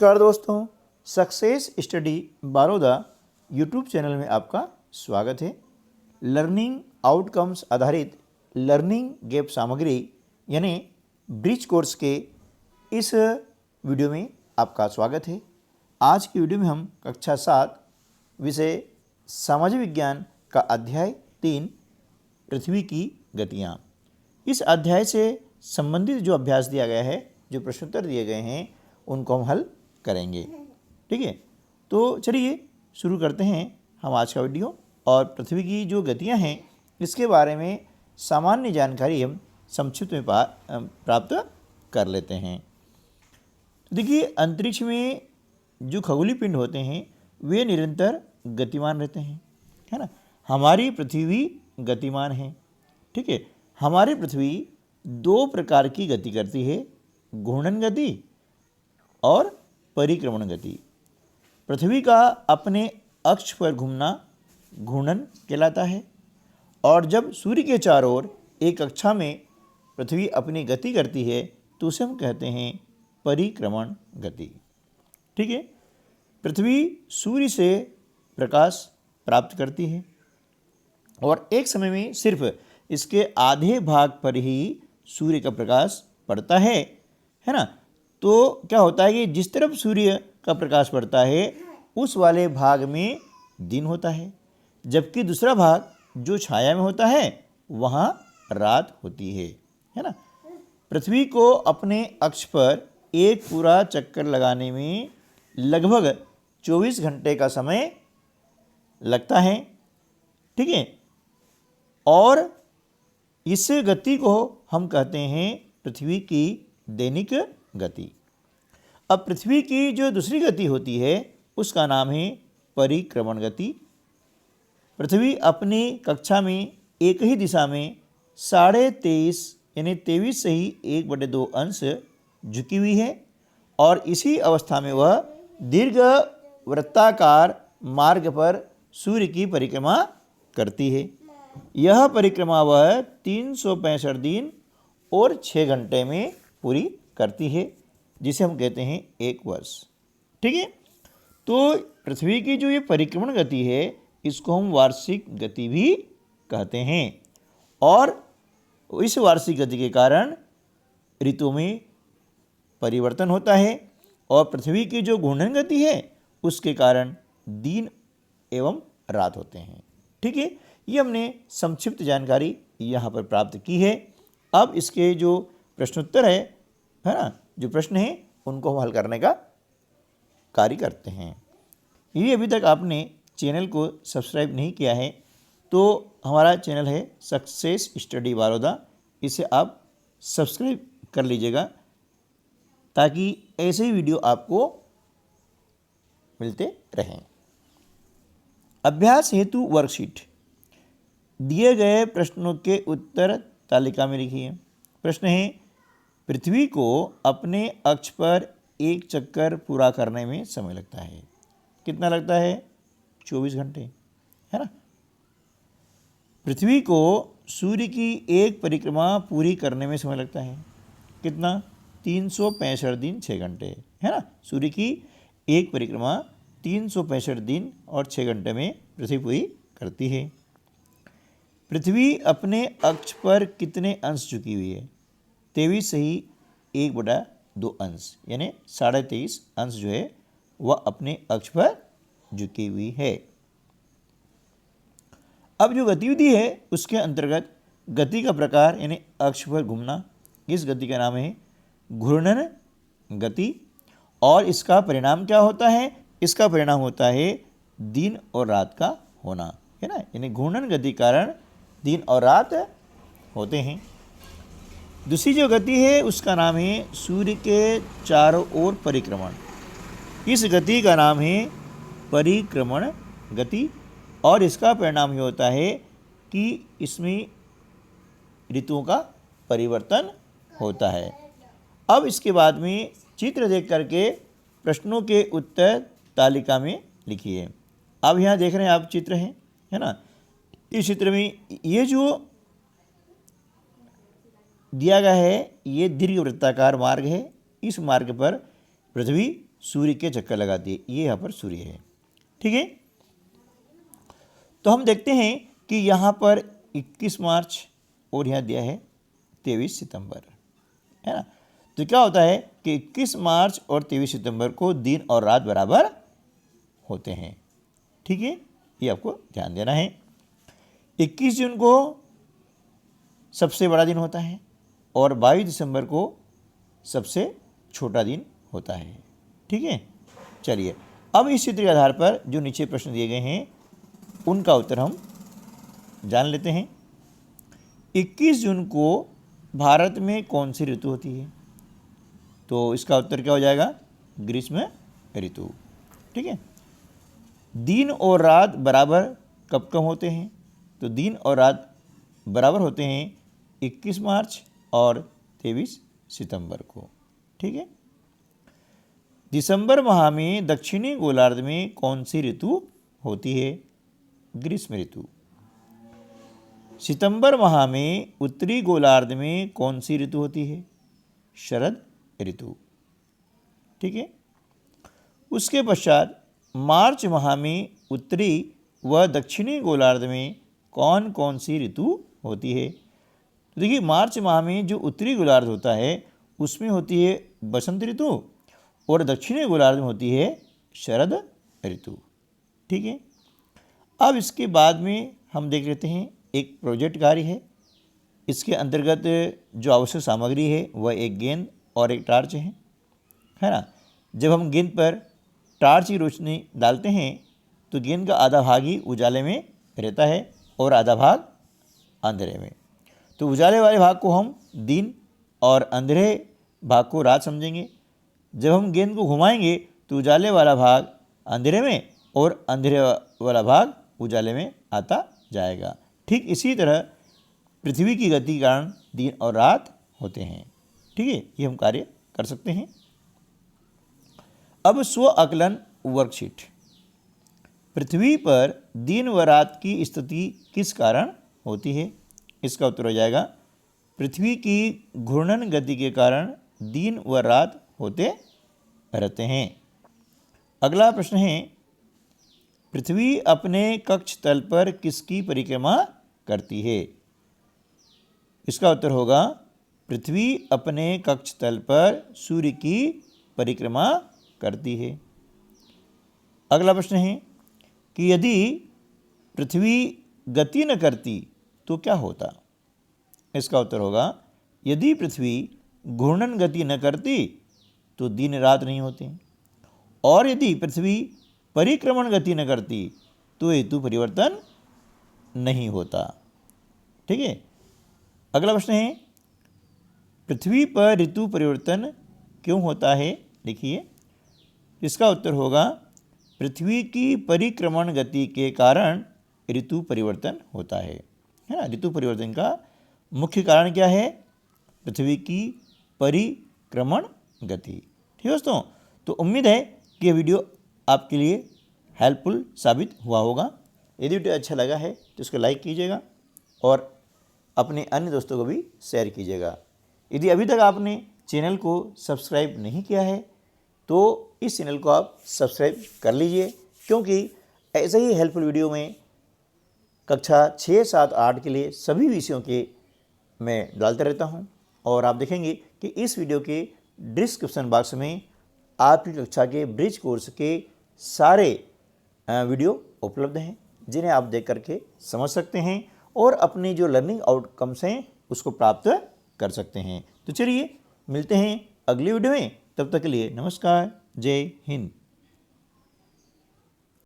नमस्कार दोस्तों, success study बारोदा YouTube channel में आपका स्वागत है। लर्निंग आउटकम्स आधारित लर्निंग गैप सामग्री यानी ब्रिज कोर्स के इस वीडियो में आपका स्वागत है। आज की वीडियो में हम कक्षा 7 विषय सामाजिक विज्ञान का अध्याय 3 पृथ्वी की गतियाँ, इस अध्याय से संबंधित जो अभ्यास दिया गया है, जो प्रश्नोत्तर दिए गए हैं, उनको हम हल करेंगे। ठीक है, तो चलिए शुरू करते हैं हम आज का वीडियो। और पृथ्वी की जो गतियां हैं इसके बारे में सामान्य जानकारी हम संक्षिप्त में प्राप्त कर लेते हैं। तो देखिए, अंतरिक्ष में जो खगोलीय पिंड होते हैं वे निरंतर गतिमान रहते हैं, है ना। हमारी पृथ्वी गतिमान है। ठीक है, हमारी पृथ्वी दो प्रकार की गति करती है, घूर्णन गति और परिक्रमण गति। पृथ्वी का अपने अक्ष पर घूमना घूर्णन कहलाता है, और जब सूर्य के चारों ओर एक कक्षा में पृथ्वी अपनी गति करती है तो उसे हम कहते हैं परिक्रमण गति। ठीक है, पृथ्वी सूर्य से प्रकाश प्राप्त करती है और एक समय में सिर्फ इसके आधे भाग पर ही सूर्य का प्रकाश पड़ता है ना। तो क्या होता है कि जिस तरफ सूर्य का प्रकाश पड़ता है उस वाले भाग में दिन होता है, जबकि दूसरा भाग जो छाया में होता है वहाँ रात होती है ना। पृथ्वी को अपने अक्ष पर एक पूरा चक्कर लगाने में लगभग 24 घंटे का समय लगता है। ठीक है, और इस गति को हम कहते हैं पृथ्वी की दैनिक गति। अब पृथ्वी की जो दूसरी गति होती है उसका नाम है परिक्रमण गति। पृथ्वी अपनी कक्षा में एक ही दिशा में 23.5 यानी 23 से ही 1/2 अंश झुकी हुई है, और इसी अवस्था में वह दीर्घ वृत्ताकार मार्ग पर सूर्य की परिक्रमा करती है। यह परिक्रमा वह 365 दिन और 6 घंटे में पूरी करती है, जिसे हम कहते हैं 1 वर्ष। ठीक है, तो पृथ्वी की जो ये परिक्रमण गति है इसको हम वार्षिक गति भी कहते हैं, और इस वार्षिक गति के कारण ऋतुओं में परिवर्तन होता है, और पृथ्वी की जो घूर्णन गति है उसके कारण दिन एवं रात होते हैं। ठीक है, ये हमने संक्षिप्त जानकारी यहाँ पर प्राप्त की है। अब इसके जो प्रश्नोत्तर है ना, जो प्रश्न हैं उनको हम हल करने का कार्य करते हैं। यदि अभी तक आपने चैनल को सब्सक्राइब नहीं किया है तो हमारा चैनल है सक्सेस स्टडी बारोदा, इसे आप सब्सक्राइब कर लीजिएगा ताकि ऐसे ही वीडियो आपको मिलते रहें। अभ्यास हेतु वर्कशीट, दिए गए प्रश्नों के उत्तर तालिका में लिखिए। प्रश्न है, पृथ्वी को अपने अक्ष पर एक चक्कर पूरा करने में समय लगता है। कितना लगता है? 24 घंटे, है ना। पृथ्वी को सूर्य की एक परिक्रमा पूरी करने में समय लगता है कितना? 365 दिन 6 घंटे, है ना। सूर्य की एक परिक्रमा 365 दिन और 6 घंटे में पृथ्वी पूरी करती है। पृथ्वी अपने अक्ष पर कितने अंश झुकी हुई है? 23 से ही 1/2 अंश यानी 23.5 अंश जो है वह अपने अक्ष पर झुकी हुई है। अब जो गतिविधि है उसके अंतर्गत गति का प्रकार यानी अक्ष पर घूमना, इस गति का नाम है घूर्णन गति, और इसका परिणाम क्या होता है? इसका परिणाम होता है दिन और रात का होना, है ना। यानी घूर्णन गति कारण दिन और रात होते हैं। दूसरी जो गति है उसका नाम है सूर्य के चारों ओर परिक्रमण, इस गति का नाम है परिक्रमण गति, और इसका परिणाम ये होता है कि इसमें ऋतुओं का परिवर्तन होता है। अब इसके बाद में चित्र देख करके प्रश्नों के उत्तर तालिका में लिखिए। अब यहाँ देख रहे हैं आप चित्र है ना। इस चित्र में ये जो दिया गया है ये दीर्घ वृत्ताकार मार्ग है। इस मार्ग पर पृथ्वी सूर्य के चक्कर लगाती है। ये यहाँ पर सूर्य है, ठीक है। तो हम देखते हैं कि यहाँ पर 21 मार्च और यहाँ दिया है 23 सितंबर, है ना। तो क्या होता है कि 21 मार्च और 23 सितंबर को दिन और रात बराबर होते हैं, ठीक है। ये आपको ध्यान देना है। 21 जून को सबसे बड़ा दिन होता है और 22 दिसंबर को सबसे छोटा दिन होता है, ठीक है। चलिए अब इस चित्र के आधार पर जो नीचे प्रश्न दिए गए हैं उनका उत्तर हम जान लेते हैं। 21 जून को भारत में कौन सी ऋतु होती है? तो इसका उत्तर क्या हो जाएगा? ग्रीष्म ऋतु, ठीक है। दिन और रात बराबर कब कब होते हैं? तो दिन और रात बराबर होते हैं 21 मार्च और 23 सितंबर को, ठीक है। दिसंबर माह में दक्षिणी गोलार्ध में कौन सी ऋतु होती है? ग्रीष्म ऋतु। सितंबर माह में उत्तरी गोलार्ध में कौन सी ऋतु होती है? शरद ऋतु, ठीक है। उसके पश्चात मार्च माह में उत्तरी व दक्षिणी गोलार्ध में कौन कौन सी ऋतु होती है? तो देखिए मार्च माह में जो उत्तरी गोलार्ध होता है उसमें होती है बसंत ऋतु और दक्षिणी गोलार्ध में होती है शरद ऋतु, ठीक है। अब इसके बाद में हम देख लेते हैं एक प्रोजेक्ट कार्य है। इसके अंतर्गत जो आवश्यक सामग्री है वह एक गेंद और एक टार्च है ना। जब हम गेंद पर टार्च की रोशनी डालते हैं तो गेंद का आधा भाग ही उजाले में रहता है और आधा भाग अंधेरे में। तो उजाले वाले भाग को हम दिन और अंधेरे भाग को रात समझेंगे। जब हम गेंद को घुमाएंगे तो उजाले वाला भाग अंधेरे में और अंधेरे वाला भाग उजाले में आता जाएगा। ठीक इसी तरह पृथ्वी की गति के कारण दिन और रात होते हैं, ठीक है। ये हम कार्य कर सकते हैं। अब स्व आकलन वर्कशीट। पृथ्वी पर दिन व रात की स्थिति किस कारण होती है? इसका उत्तर हो जाएगा पृथ्वी की घूर्णन गति के कारण दिन व रात होते रहते हैं। अगला प्रश्न है पृथ्वी अपने कक्ष तल पर किसकी परिक्रमा करती है? इसका उत्तर होगा पृथ्वी अपने कक्ष तल पर सूर्य की परिक्रमा करती है। अगला प्रश्न है कि यदि पृथ्वी गति न करती तो क्या होता? इसका उत्तर होगा यदि पृथ्वी घूर्णन गति न करती तो दिन रात नहीं होते और यदि पृथ्वी परिक्रमण गति न करती तो ऋतु परिवर्तन नहीं होता, ठीक है। अगला प्रश्न है पृथ्वी पर ऋतु परिवर्तन क्यों होता है? देखिए इसका उत्तर होगा पृथ्वी की परिक्रमण गति के कारण ऋतु परिवर्तन होता है ना। ऋतु परिवर्तन का मुख्य कारण क्या है? पृथ्वी की परिक्रमण गति, ठीक है दोस्तों। तो उम्मीद है कि यह वीडियो आपके लिए हेल्पफुल साबित हुआ होगा। यदि वीडियो अच्छा लगा है तो इसको लाइक कीजिएगा और अपने अन्य दोस्तों को भी शेयर कीजिएगा। यदि अभी तक आपने चैनल को सब्सक्राइब नहीं किया है तो इस चैनल को आप सब्सक्राइब कर लीजिए, क्योंकि ऐसे ही हेल्पफुल वीडियो में कक्षा 6, 7, 8 के लिए सभी विषयों के मैं डालता रहता हूं। और आप देखेंगे कि इस वीडियो के डिस्क्रिप्शन बॉक्स में आपकी कक्षा के ब्रिज कोर्स के सारे वीडियो उपलब्ध हैं, जिन्हें आप देख करके समझ सकते हैं और अपनी जो लर्निंग आउटकम्स हैं उसको प्राप्त कर सकते हैं। तो चलिए मिलते हैं अगली वीडियो में, तब तक के लिए नमस्कार, जय हिंद।